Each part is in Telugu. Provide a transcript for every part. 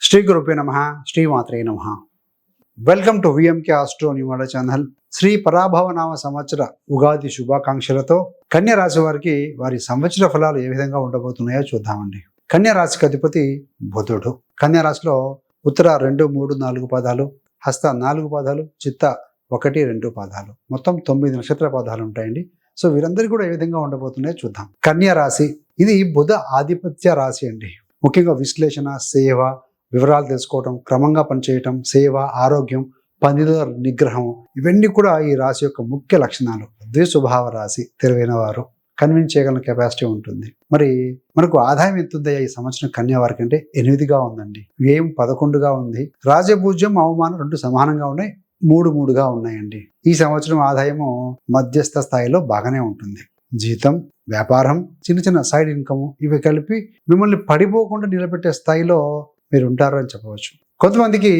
శ్రీ గురుభ్యో నమః. శ్రీమాత్రే నమః. వెల్కమ్ టు విఎంకే ఆస్ట్రో న్యూమల ఛానల్. శ్రీ పరాభవ నామ సంవత్సర ఉగాది శుభాకాంక్షలతో కన్యా రాశి వారికి వారి సంవత్సర ఫలాలు ఏ విధంగా ఉండబోతున్నాయో చూద్దామండి. కన్యా రాశికి అధిపతి బుధుడు. కన్యా రాశిలో ఉత్తర 2, 3, 4 పాదాలు, హస్త 4 పాదాలు, చిత్త 1, 2 పాదాలు, మొత్తం 9 నక్షత్ర పాదాలు ఉంటాయండి. సో వీరందరికీ కూడా ఏ విధంగా ఉండబోతున్నాయో చూద్దాం. కన్యా రాశి ఇది బుధ ఆధిపత్య రాశి అండి. ముఖ్యంగా విశ్లేషణ, సేవ, వివరాలు తెలుసుకోవటం, క్రమంగా పనిచేయటం, సేవ, ఆరోగ్యం, పనిలో నిగ్రహం, ఇవన్నీ కూడా ఈ రాశి యొక్క ముఖ్య లక్షణాలు. ద్విస్వభావ రాశి, తెలివైన వారు, కన్విన్స్ చేయగల కెపాసిటీ ఉంటుంది. మరి మనకు ఆదాయం ఎంత ఉందయ్యా ఈ సంవత్సరం కన్యా వారికి అంటే 8గా ఉందండి. వ్యయం 11గా ఉంది. రాజపూజ్యం, అవమానం 2 సమానంగా ఉన్నాయి. 3 ఉన్నాయండి. ఈ సంవత్సరం ఆదాయము మధ్యస్థ స్థాయిలో బాగానే ఉంటుంది. జీతం, వ్యాపారం, చిన్న సైడ్ ఇన్కమ్ ఇవి కలిపి మిమ్మల్ని పడిపోకుండా నిలబెట్టే స్థాయిలో మీరు ఉంటారు అని చెప్పవచ్చు. కొంతమందికి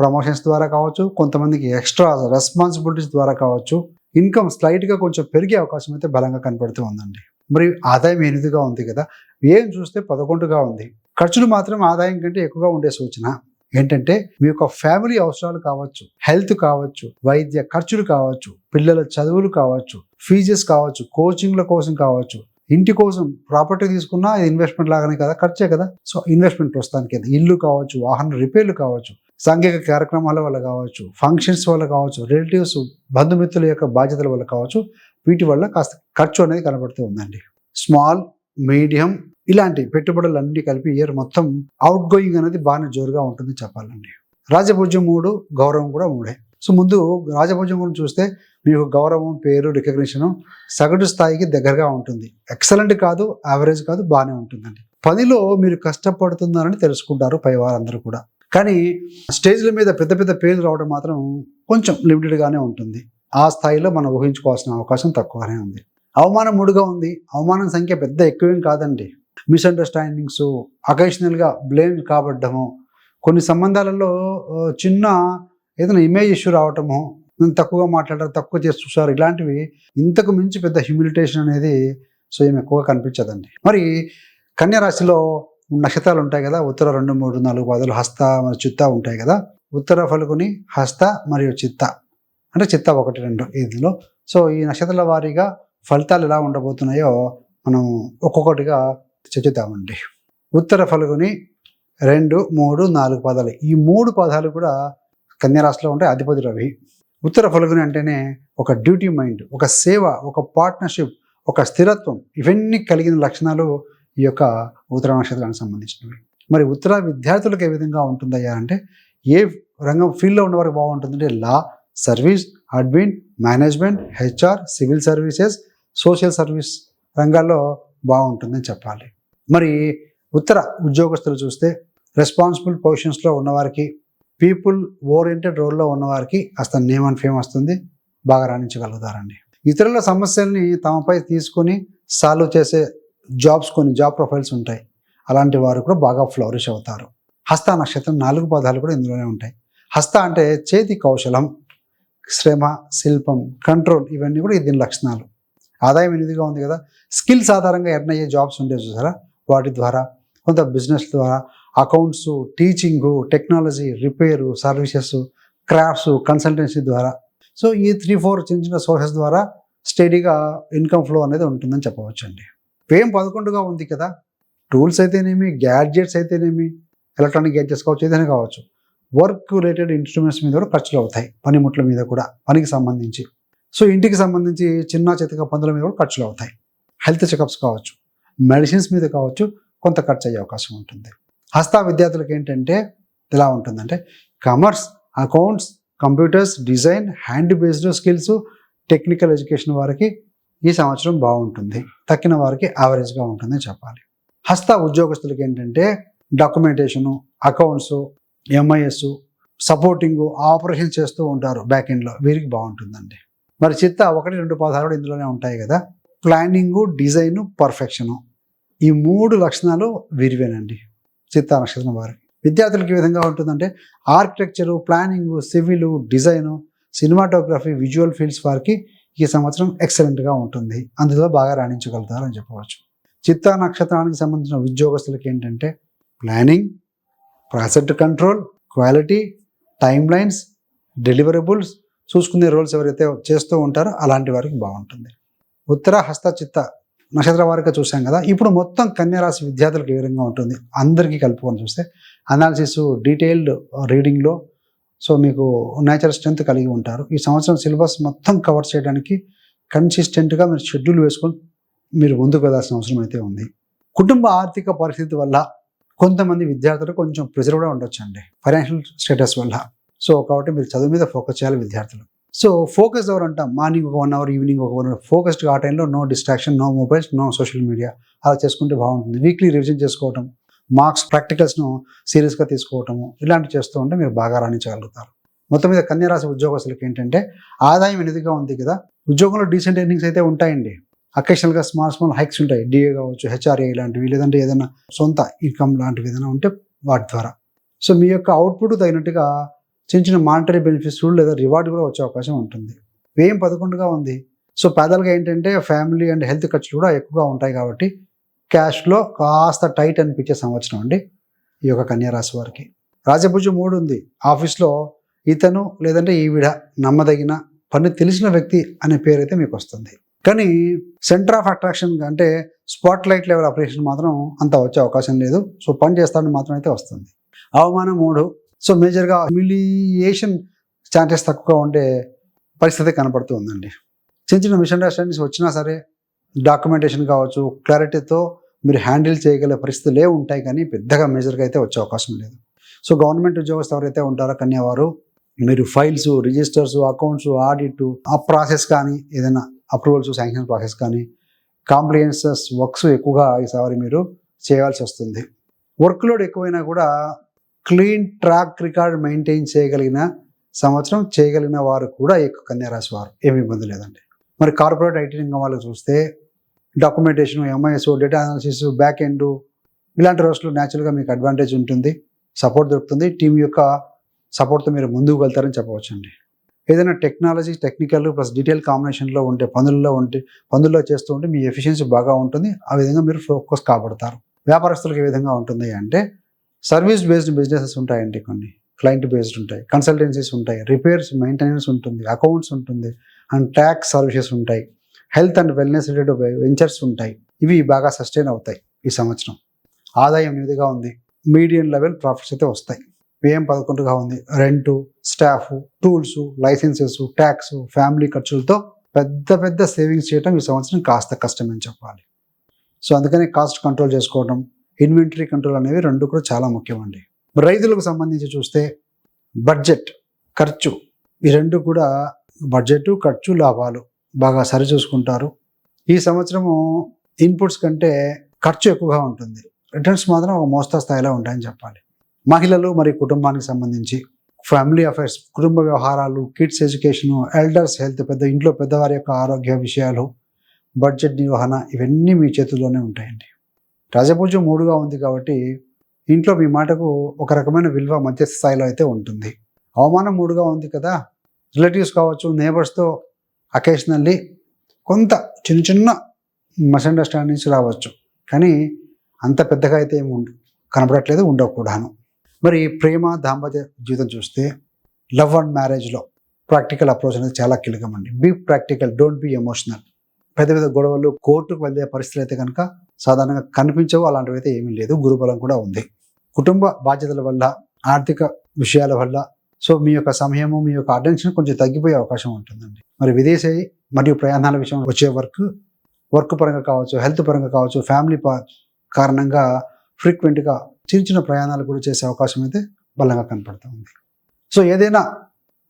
ప్రమోషన్స్ ద్వారా కావచ్చు, కొంతమందికి ఎక్స్ట్రా రెస్పాన్సిబిలిటీస్ ద్వారా కావచ్చు, ఇన్కమ్ స్లైట్గా కొంచెం పెరిగే అవకాశం అయితే బలంగా కనపడుతూ ఉందండి. మరి ఆదాయం 8గా ఉంది కదా, వ్యయం చూస్తే 11గా ఉంది. ఖర్చులు మాత్రం ఆదాయం కంటే ఎక్కువగా ఉండే సూచన. ఏంటంటే మీ యొక్క ఫ్యామిలీ అవసరాలు కావచ్చు, హెల్త్ కావచ్చు, వైద్య ఖర్చులు కావచ్చు, పిల్లల చదువులు కావచ్చు, ఫీజెస్ కావచ్చు, కోచింగ్ల కోసం కావచ్చు, ఇంటి కోసం ప్రాపర్టీ తీసుకున్నా ఇది ఇన్వెస్ట్మెంట్ లాగానే కదా, ఖర్చే కదా. సో ఇన్వెస్ట్మెంట్ ప్రస్తుతానికి ఇల్లు కావచ్చు, వాహన రిపేర్లు కావచ్చు, సాంఘిక కార్యక్రమాల వల్ల కావచ్చు, ఫంక్షన్స్ వల్ల కావచ్చు, రిలేటివ్స్ బంధుమిత్రుల యొక్క బాధ్యతల వల్ల కావచ్చు, వీటి వల్ల కాస్త ఖర్చు అనేది కనబడుతూ ఉందండి. స్మాల్, మీడియం ఇలాంటి పెట్టుబడులు అన్ని కలిపి ఇయర్ మొత్తం అవుట్ గోయింగ్ అనేది బాగానే జోరుగా ఉంటుంది చెప్పాలండి. రాజపూజ్యం 3, గౌరవం కూడా 3. సో ముందు రాజపూజ్యం గురించి చూస్తే మీకు గౌరవం, పేరు, రికగ్నిషన్ సగటు స్థాయికి దగ్గరగా ఉంటుంది. ఎక్సలెంట్ కాదు, యావరేజ్ కాదు, బాగానే ఉంటుందండి. పనిలో మీరు కష్టపడుతున్నారని తెలుసుకుంటారు పై వారందరూ కూడా. కానీ స్టేజ్ల మీద పెద్ద పెద్ద పేర్లు రావడం మాత్రం కొంచెం లిమిటెడ్గానే ఉంటుంది. ఆ స్థాయిలో మనం ఊహించుకోవాల్సిన అవకాశం తక్కువగానే ఉంది. అవమానం 3గా ఉంది. అవమానం సంఖ్య పెద్ద ఎక్కువేం కాదండి. మిస్అండర్స్టాండింగ్స్, అకేషనల్గా బ్లేమ్ కాబడ్డము, కొన్ని సంబంధాలలో చిన్న ఏదైనా ఇమేజ్ ఇష్యూ రావటము, తక్కువగా మాట్లాడారు, తక్కువ చేసి చూసారు, ఇలాంటివి ఇంతకు మించి పెద్ద హ్యూమిలిటేషన్ అనేది సో ఏమి ఎక్కువగా కనిపించదండి. మరి కన్యా రాశిలో నక్షత్రాలు ఉంటాయి కదా, ఉత్తర 2, 3, 4 పాదాలు, హస్త మరియు చిత్త ఉంటాయి కదా. ఉత్తర ఫల్గుని, హస్త మరియు చిత్త, అంటే చిత్త 1, 2 ఇందులో. సో ఈ నక్షత్రాల వారీగా ఫలితాలు ఎలా ఉండబోతున్నాయో మనం ఒక్కొక్కటిగా చర్చిద్దామండి. ఉత్తర ఫల్గుని 2, 3, 4 పాదాలు, ఈ 3 పాదాలు కూడా కన్యా రాశిలో ఉంటాయి. అధిపతి రవి. ఉత్తర ఫల్గుని అంటేనే ఒక డ్యూటీ మైండ్, ఒక సేవ, ఒక పార్ట్నర్షిప్, ఒక స్థిరత్వం, ఇవన్నీ కలిగిన లక్షణాలు ఈ యొక్క ఉత్తర నక్షత్రానికి సంబంధించినవి. మరి ఉత్తర విద్యార్థులకు ఏ విధంగా ఉంటుందయ్యా అంటే, ఏ రంగం ఫీల్డ్లో ఉన్నవారికి బాగుంటుందంటే law, service, admin, management, HR, civil services, social service రంగాల్లో బాగుంటుందని చెప్పాలి. మరి ఉత్తర ఉద్యోగస్తులు చూస్తే రెస్పాన్సిబుల్ పొజిషన్స్లో ఉన్నవారికి, పీపుల్ ఓరియంటెడ్ రోల్లో ఉన్నవారికి కాస్త నేమ్ అండ్ ఫేమ్ వస్తుంది, బాగా రాణించగలుగుతారండి. ఇతరుల సమస్యల్ని తమపై తీసుకొని సాల్వ్ చేసే జాబ్స్, కొన్ని జాబ్ ప్రొఫైల్స్ ఉంటాయి. అలాంటి వారు కూడా బాగా ఫ్లవరిష్ అవుతారు. హస్త నక్షత్రం 4 పాదాలు కూడా ఇందులోనే ఉంటాయి. హస్త అంటే చేతి కౌశలం, శ్రమ, శిల్పం, కంట్రోల్, ఇవన్నీ కూడా దీని లక్షణాలు. ఆదాయం 8గా ఉంది కదా, స్కిల్స్ ఆధారంగా ఎర్న్ అయ్యే జాబ్స్ ఉంటాయి చూసారా, వాటి ద్వారా, కొంత బిజినెస్ ద్వారా, accounts, teaching, technology, repair, services, crafts, consultancy ద్వారా, సో ఈ 3-4 చిన్న సోర్సెస్ ద్వారా స్టడీగా ఇన్కమ్ ఫ్లో అనేది ఉంటుందని చెప్పవచ్చండి. వ్యయం 11గా ఉంది కదా, టూల్స్ అయితేనేమి, గ్యాడ్జెట్స్ అయితేనేమి, ఎలక్ట్రానిక్ గ్యాడ్జెట్స్ కావచ్చు, ఏదైనా కావచ్చు, వర్క్ రిలేటెడ్ ఇన్స్ట్రుమెంట్స్ మీద కూడా ఖర్చులు అవుతాయి. పనిముట్ల మీద కూడా, పనికి సంబంధించి, సో ఇంటికి సంబంధించి చిన్న చితక పనుల మీద కూడా ఖర్చులు అవుతాయి. హెల్త్ చెకప్స్ కావచ్చు, మెడిసిన్స్ మీద కావచ్చు, కొంత ఖర్చు అయ్యే అవకాశం ఉంటుంది. హస్త విద్యార్థులకు ఏంటంటే ఎలా ఉంటుందంటే, commerce, accounts, computers, design, hand based skills, technical education వారికి ఈ సంవత్సరం బాగుంటుంది. తక్కిన వారికి యావరేజ్గా ఉంటుందని చెప్పాలి. హస్త ఉద్యోగస్తులకి ఏంటంటే documentation, accounts, MIS, supporting, operation చేస్తూ ఉంటారు బ్యాక్ ఎండ్లో, వీరికి బాగుంటుందండి. మరి చిత్త 1, 2 పాదాలు కూడా ఇందులోనే ఉంటాయి కదా, ప్లానింగు, డిజైను, పర్ఫెక్షను, ఈ 3 లక్షణాలు వీరివేనండి చిత్త నక్షత్రం వారికి. విద్యార్థులకు ఏ విధంగా ఉంటుందంటే architecture, planning, civil, design, cinematography, visual fields వారికి ఈ సంవత్సరం ఎక్సలెంట్గా ఉంటుంది. అందులో బాగా రాణించగలుగుతారు అని చెప్పవచ్చు. చిత్త నక్షత్రానికి సంబంధించిన ఉద్యోగస్తులకి ఏంటంటే planning, process control, quality, timelines, deliverables చూసుకునే రోల్స్ ఎవరైతే చేస్తూ ఉంటారో అలాంటి వారికి బాగుంటుంది. ఉత్తర, హస్త, చిత్త నక్షత్ర వారిగా చూసాం కదా. ఇప్పుడు మొత్తం కన్యా రాశి విద్యార్థులకు ఏ విధంగా ఉంటుంది అందరికీ కలుపుకొని చూస్తే అనాలిసిస్, డీటెయిల్డ్ రీడింగ్లో సో మీకు నేచురల్ స్ట్రెంత్ కలిగి ఉంటారు. ఈ సంవత్సరం సిలబస్ మొత్తం కవర్ చేయడానికి కన్సిస్టెంట్గా మీరు షెడ్యూల్ వేసుకొని మీరు ముందుకు వెళ్ళాల్సిన అవసరం అయితే ఉంది. కుటుంబ ఆర్థిక పరిస్థితి వల్ల కొంతమంది విద్యార్థులు కొంచెం ప్రెజర్ కూడా ఉండొచ్చు అండి, ఫైనాన్షియల్ స్టేటస్ వల్ల. సో కాబట్టి మీరు చదువు మీద ఫోకస్ చేయాలి విద్యార్థులు. సో ఫోకస్ ఎవరు అంటాం, మార్నింగ్ ఒక 1 hour, ఈవినింగ్ ఒక 1 hour ఫోకస్డ్గా ఆ టైంలో no distraction, no mobiles, no social media అలా చేసుకుంటే బాగుంటుంది. వీక్లీ రివిజన్ చేసుకోవటం, మార్క్స్ ప్రాక్టికల్స్ను సీరియస్గా తీసుకోవటము ఇలాంటివి చేస్తూ ఉంటే మీరు బాగా రాణించగలుగుతారు. మొత్తం మీద కన్యా రాశి ఉద్యోగస్తులకి ఏంటంటే ఆదాయం ఎనిదిగా ఉంది కదా, ఉద్యోగంలో డీసెంట్ ఎర్నింగ్స్ అయితే ఉంటాయండి. అకేషనల్గా స్మాల్ హైక్స్ ఉంటాయి, డిఏ కావచ్చు, హెచ్ఆర్ఏ ఇలాంటివి, లేదంటే ఏదైనా సొంత ఇన్కమ్ లాంటివి ఏదైనా ఉంటే వాటి ద్వారా సో మీ యొక్క అవుట్పుట్ తగినట్టుగా చిన్న మానిటరీ బెనిఫిట్స్ లేదా రివార్డ్ కూడా వచ్చే అవకాశం ఉంటుంది. వ్యయం 11గా ఉంది. సో పేదలుగా ఏంటంటే ఫ్యామిలీ అండ్ హెల్త్ ఖర్చులు కూడా ఎక్కువగా ఉంటాయి కాబట్టి క్యాష్లో కాస్త టైట్ అనిపించే సంవత్సరం అండి ఈ యొక్క కన్యా రాశి వారికి. రాజభుజం 3 ఉంది. ఆఫీస్లో ఇతను లేదంటే ఈవిడ నమ్మదగిన పని తెలిసిన వ్యక్తి అనే పేరు అయితే మీకు వస్తుంది. కానీ సెంటర్ ఆఫ్ అట్రాక్షన్ అంటే స్పాట్ లైట్ లెవెల్ ఆపరేషన్ మాత్రం అంత వచ్చే అవకాశం లేదు. సో పని చేస్తాడని మాత్రం అయితే వస్తుంది. అవమానం 3. సో మేజర్గా హ్యూమిలియేషన్ ఛాన్సెస్ తక్కువగా ఉండే పరిస్థితి కనపడుతూ ఉందండి. చిన్న మిస్అండర్స్టాండింగ్స్ వచ్చినా సరే డాక్యుమెంటేషన్ కావచ్చు, క్లారిటీతో మీరు హ్యాండిల్ చేయగల పరిస్థితులే ఉంటాయి, కానీ పెద్దగా మేజర్గా అయితే వచ్చే అవకాశం లేదు. సో గవర్నమెంట్ ఉద్యోగస్తులు ఎవరైతే ఉంటారో కన్యావారు, మీరు ఫైల్స్, రిజిస్టర్స్, అకౌంట్స్, ఆడిట్ ఆ ప్రాసెస్ కానీ ఏదైనా అప్రూవల్స్, శాంక్షన్ ప్రాసెస్ కానీ కాంప్లియన్సెస్ వర్క్స్ ఎక్కువగా ఈసారి మీరు చేయాల్సి వస్తుంది. వర్క్ లోడ్ ఎక్కువైనా కూడా క్లీన్ ట్రాక్ రికార్డ్ మెయింటైన్ చేయగలిగిన సంవత్సరం, చేయగలిగిన వారు కూడా ఎక్కువ కన్యా రాశి వారు, ఏమి ఇబ్బంది లేదండి. మరి కార్పొరేట్ ఐటీ రంగం వాళ్ళు చూస్తే documentation, MIS, data analysis, back end ఇలాంటి రోజులు న్యాచురల్గా మీకు అడ్వాంటేజ్ ఉంటుంది, సపోర్ట్ దొరుకుతుంది. టీం యొక్క సపోర్ట్తో మీరు ముందుకు వెళ్తారని చెప్పవచ్చండి. ఏదైనా టెక్నాలజీ, టెక్నికల్ ప్లస్ డీటెయిల్ కాంబినేషన్లో ఉంటే పనుల్లో చేస్తూ ఉంటే మీ ఎఫిషియన్సీ బాగా ఉంటుంది. ఆ విధంగా మీరు ఫోకస్ కాబడతారు. వ్యాపారస్తులకు ఏ విధంగా ఉంటుంది అంటే సర్వీస్ బేస్డ్ బిజినెసెస్ ఉంటాయండి, కొన్ని క్లయింట్ బేస్డ్ ఉంటాయి, కన్సల్టెన్సీస్ ఉంటాయి, రిపేర్స్, మెయింటెనెన్స్ ఉంటుంది, అకౌంట్స్ ఉంటుంది, అండ్ ట్యాక్స్ సర్వీసెస్ ఉంటాయి, health and wellness related ventures ఉంటాయి. ఇవి బాగా సస్టైన్ అవుతాయి ఈ సంవత్సరం. ఆదాయం 8గా ఉంది. మీడియం లెవెల్ ప్రాఫిట్స్ అయితే వస్తాయి. వ్యయం 11గా ఉంది. Rent, staff, tools, licences, tax, family ఖర్చులతో పెద్ద సేవింగ్స్ చేయడం ఈ సంవత్సరం కాస్త కష్టమని చెప్పాలి. సో అందుకని కాస్ట్ కంట్రోల్ చేసుకోవడం, ఇన్వెంటరీ కంట్రోల్ అనేవి 2 కూడా చాలా ముఖ్యమండి. రైతులకు సంబంధించి చూస్తే బడ్జెట్, ఖర్చు ఈ 2 కూడా బడ్జెట్, ఖర్చు, లాభాలు బాగా సరి చూసుకుంటారు. ఈ సంవత్సరము ఇన్పుట్స్ కంటే ఖర్చు ఎక్కువగా ఉంటుంది, రిటర్న్స్ మాత్రం ఒక మోస్తా స్థాయిలో ఉంటాయని చెప్పాలి. మహిళలు మరియు కుటుంబానికి సంబంధించి ఫ్యామిలీ అఫైర్స్, కుటుంబ వ్యవహారాలు, కిడ్స్ ఎడ్యుకేషను, ఎల్డర్స్ హెల్త్, ఇంట్లో పెద్దవారి యొక్క ఆరోగ్య విషయాలు, బడ్జెట్ నిర్వహణ ఇవన్నీ మీ చేతుల్లోనే ఉంటాయండి. రాజపూజ్యం 3గా ఉంది కాబట్టి ఇంట్లో మీ మాటకు ఒక రకమైన విలువ మధ్యస్థ స్థాయిలో అయితే ఉంటుంది. అవమానం 3గా ఉంది కదా, రిలేటివ్స్ కావచ్చు, నేబర్స్తో అకేషనల్లీ కొంత చిన్న మిస్అండర్స్టాండింగ్స్ రావచ్చు, కానీ అంత పెద్దగా అయితే ఏమి కనపడట్లేదు, ఉండకూడదు. మరి ప్రేమ, దాంపత్య జీవితం చూస్తే లవ్ అండ్ మ్యారేజ్లో ప్రాక్టికల్ అప్రోచ్ అనేది చాలా కీలకం అండి. Be practical, don't be emotional. పెద్ద గొడవలు, కోర్టుకు వెళ్ళే పరిస్థితులు అయితే కనుక సాధారణంగా కనిపించవు, అలాంటివి అయితే ఏమీ లేదు. గురుబలం కూడా ఉంది. కుటుంబ బాధ్యతల వల్ల, ఆర్థిక విషయాల వల్ల సో మీ యొక్క సమయము, మీ యొక్క అటెన్షన్ కొంచెం తగ్గిపోయే అవకాశం ఉంటుందండి. మరి విదేశీ మరియు ప్రయాణాల విషయం వచ్చే వర్క్ పరంగా కావచ్చు, హెల్త్ పరంగా కావచ్చు, ఫ్యామిలీ కారణంగా ఫ్రీక్వెంట్గా చిన్న ప్రయాణాలు కూడా చేసే అవకాశం అయితే బలంగా కనపడుతూ ఉంది. సో ఏదైనా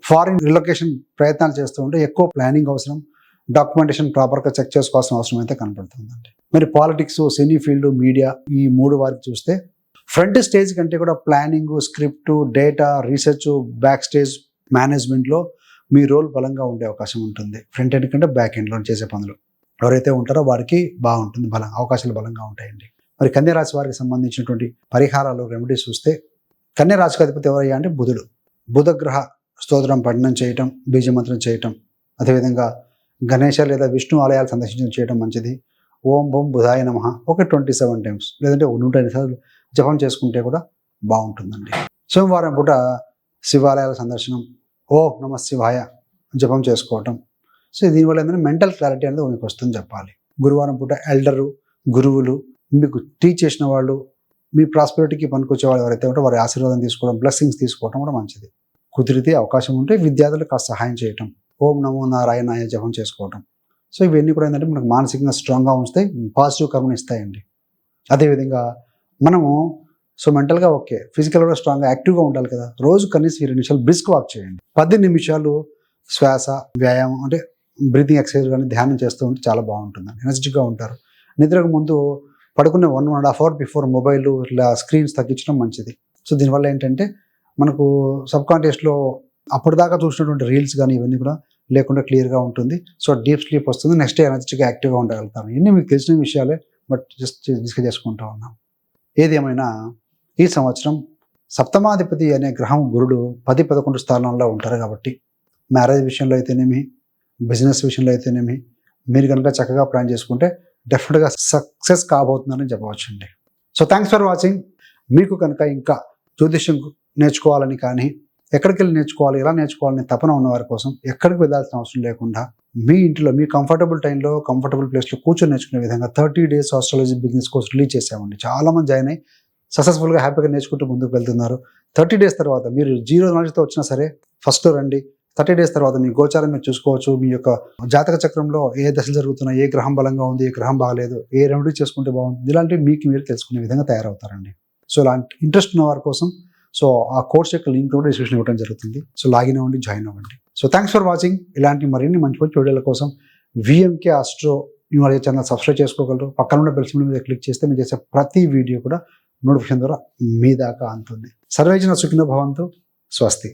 ఫారిన్ రిలొకేషన్ ప్రయత్నాలు చేస్తూ ఉంటే ఎక్కువ ప్లానింగ్ అవసరం, డాక్యుమెంటేషన్ ప్రాపర్గా చెక్ చేసుకోవాల్సిన అవసరం అయితే కనపడుతుందండి. మరి పాలిటిక్స్, సినీ ఫీల్డ్, మీడియా ఈ 3 వారికి చూస్తే ఫ్రంట్ స్టేజ్ కంటే కూడా planning, script, data, research, back stage మేనేజ్మెంట్లో మీ రోల్ బలంగా ఉండే అవకాశం ఉంటుంది. ఫ్రంట్ ఎండ్ కంటే బ్యాక్ ఎండ్లో చేసే పనులు ఎవరైతే ఉంటారో వారికి బాగుంటుంది, అవకాశాలు బలంగా ఉంటాయండి. మరి కన్యా రాశి వారికి సంబంధించినటువంటి పరిహారాలు, రెమెడీస్ చూస్తే కన్యా రాశికి అధిపతి ఎవరయ్యా అంటే బుధుడు. బుధగ్రహ స్తోత్రం పఠనం చేయటం, బీజమంత్రం చేయటం, అదేవిధంగా గణేశ లేదా విష్ణు ఆలయాలు సందర్శించడం చేయడం మంచిది. ఓం బుధాయ నమః 27 times లేదంటే 108 సార్లు జపం చేసుకుంటే కూడా బాగుంటుందండి. సోమవారం పూట శివాలయాల సందర్శనం, ఓం నమ శివాయ జపం చేసుకోవటం. సో దీనివల్ల ఏంటంటే మెంటల్ క్లారిటీ అనేది మీకు వస్తుందని చెప్పాలి. గురువారం పూట ఎల్డరు, గురువులు, మీకు టీచ్ చేసిన వాళ్ళు, మీ ప్రాస్పెరిటీకి పనికొచ్చే వాళ్ళు ఎవరైతే ఉంటారో వారి ఆశీర్వాదం తీసుకోవడం, బ్లెస్సింగ్స్ తీసుకోవడం కూడా మంచిది. కుదిరితే అవకాశం ఉంటే విద్యార్థులకు కాస్త సహాయం చేయటం, ఓం నమో నారాయణాయ జపం చేసుకోవటం. సో ఇవన్నీ కూడా ఏంటంటే మనకు మానసికంగా స్ట్రాంగ్గా ఉంచుతాయి, పాజిటివ్ కర్మను ఇస్తాయండి. అదేవిధంగా మనము మెంటల్గా ఓకే, ఫిజికల్గా కూడా స్ట్రాంగ్గా యాక్టివ్గా ఉండాలి కదా. రోజు కనీసం 20 నిమిషాలు బ్రిస్క్ వాక్ చేయండి. 10 నిమిషాలు శ్వాస వ్యాయామం అంటే బ్రీతింగ్ ఎక్సర్సైజ్ కానీ ధ్యానం చేస్తూ ఉంటే చాలా బాగుంటుందండి. ఎనర్జెటిక్గా ఉంటారు. నిద్రకు ముందు పడుకునే 1.5 అవర్ బిఫోర్ మొబైల్ ఇలా స్క్రీన్స్ తగ్గించడం మంచిది. సో దీనివల్ల ఏంటంటే మనకు సబ్కాన్షియస్లో అప్పటిదాకా చూసినటువంటి రీల్స్ కానీ ఇవన్నీ కూడా లేకుండా క్లియర్గా ఉంటుంది. సో డీప్ స్లీప్ వస్తుంది. నెక్స్ట్ డే ఎనర్జెటిక్గా యాక్టివ్గా ఉండగలుగుతారు. ఇన్ని మీకు తెలిసిన విషయాలే, బట్ జస్ట్ డిస్కస్ చేసుకుంటూ ఉన్నాం. ఏది ఏమైనా ఈ సంవత్సరం సప్తమాధిపతి అనే గ్రహం గురుడు 10-11 స్థానాల్లో ఉంటారు కాబట్టి మ్యారేజ్ విషయంలో అయితేనేమి, బిజినెస్ విషయంలో అయితేనేమి మీరు కనుక చక్కగా ప్లాన్ చేసుకుంటే డెఫినెట్గా సక్సెస్ కాబోతుందని చెప్పవచ్చండి. So thanks for watching. మీకు కనుక ఇంకా జ్యోతిష్యం నేర్చుకోవాలని కానీ, ఎక్కడికి వెళ్ళి నేర్చుకోవాలి, ఎలా నేర్చుకోవాలని తపన ఉన్న వారి కోసం ఎక్కడికి వెళ్ళాల్సిన అవసరం లేకుండా మీ ఇంట్లో మీ కంఫర్టబుల్ టైంలో కంఫర్టబుల్ ప్లేస్లో కూర్చొని నేర్చుకునే విధంగా 30 days astrology business course release చేసామండి. చాలామంది జాయిన్ అయ్యి సక్సెస్ఫుల్గా హ్యాపీగా నేర్చుకుంటూ ముందుకు వెళ్తున్నారు. 30 days తర్వాత మీరు 0 నాలెడ్జ్తో వచ్చినా సరే ఫస్ట్ రండి. 30 days తర్వాత మీ గోచారం మీరు చూసుకోవచ్చు. మీ యొక్క జాతక చక్రంలో ఏ దశలు జరుగుతున్నాయి, ఏ గ్రహం బలంగా ఉంది, ఏ గ్రహం బాగలేదు, ఏ రెమెడీ చేసుకుంటే బాగుంటుంది, ఇలాంటివి మీకు మీరు తెలుసుకునే విధంగా తయారవుతారండి. సో ఇలాంటి ఇంట్రెస్ట్ ఉన్న వారి కోసం సో ఆ కోర్స్ యొక్క లింక్ కూడా డిస్క్రిప్షన్ ఇవ్వడం జరుగుతుంది. సో లాగిన్ అవ్వండి, జాయిన్ అవ్వండి. So thanks for watching. ఇలాంటి మరిన్ని మంచి మంచి వీడియోల కోసం VMK astro numerology channel subscribe చేసుకోగలరు. పక్కన ఉన్న బెల్ సింబల్ మీద క్లిక్ చేస్తే మీరు చేసే ప్రతి వీడియో కూడా నోటిఫికేషన్ ద్వారా మీ దాకా అందుతుంది. సర్వేజన సుఖినో భవంతు. స్వస్తి.